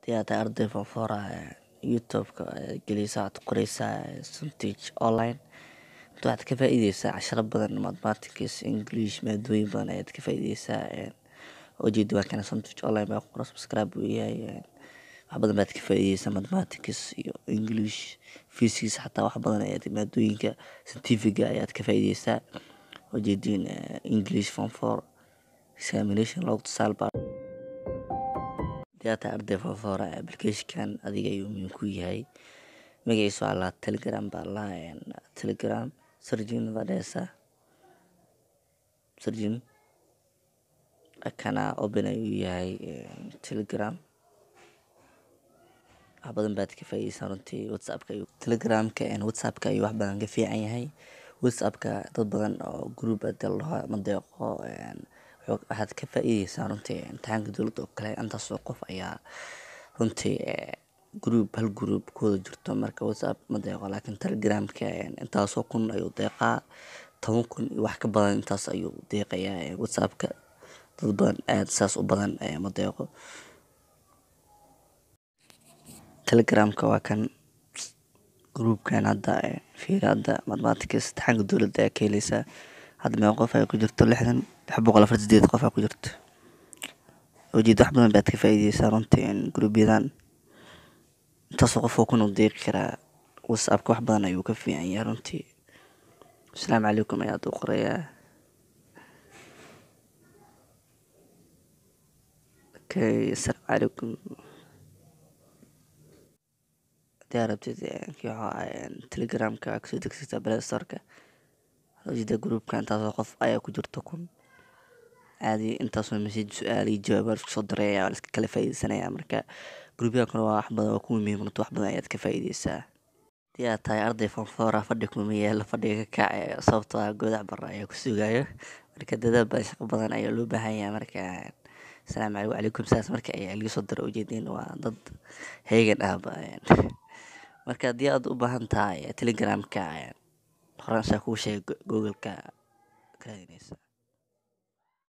Diyaarada arday foofora youtube-ka gelisa waxaad ku qoreysaa suntage online waxaad ka faa'iideysaa casharo badan mathematics english maadooyin badan ayaad ka faa'iideysaa ujeeda waa kana suntage online baa ku qoran subscribe uu yahay wax badan baad ka faa'iideysaa mathematics iyo english physics xataa wax badan ayaad maadooyinka scientific ayaad ka faa'iideysaa ujeedin english form 4 examination log tusaale baa diyaarada arday foofora application adiga ayuu muhiim ku yahay magaciisa waa la telegram baa la telegram surgeon vadesa surgeon kana open ayuu yahay telegram wax badan baad ka faa'iideysaa runtii whatsappka iyo telegramka whatsappka ayuu wax badan ka fiican yahay whatsappka dad badan oo group ah ma deeqo waxaad ka faa'iideysaa runtii imtixaanka dowladda oo kale intaasoo qof ayaa runtii hal group kooda jirto marka whatsapp ma deeqo laakiin telegramka intaasoo kun ayuu deeqaa 10,000 iyo wax ka badan intaas ayuu deeqayaa whatsappka dad badan aad saas u badan ma deeqo telegramka waa kan groupkan hadda fiirada mathematics imtixaanka dowladda ayaa ka heleysaa hadda meeqa qof ay ku jirto 648 qof ku jirto ujeeda wax badan baad ka faa'iideysaa runtii groupyadan intaasoo qof oo kun u deeqi karaa whatsappka wax badan ayuu ka fiican yahay runtii assalaamu calaykum ayaad u qorayaa assalaamu calaykum haddii rabtid telegramka kasoo degsata play storeka ujeeda groupka intaasoo qof ayaa ku jirto kun caadi intaasoo message su-aal iyo jawaab isku soo diraya waa iska kala faa'iideysanaya marka groupyada kale waa wax badan oo ku muhiim runtii wax badan ayaad ka faa'iideysaa haddii aad tahay arday foofora fadhi kuma yaalo fadhiga ka kac sababtoo ah godax bara ayaa ku sugayo marka dadaal badan shaqo badan ayaa loo baahan yahay marka assalaamu calaykum saas marka ayaa laga soo diro ujeedin waa dad heegan ah marka haddii aad u baahan tahay telegramka horaan saa kuu sheegay google-ka ka raadinaysa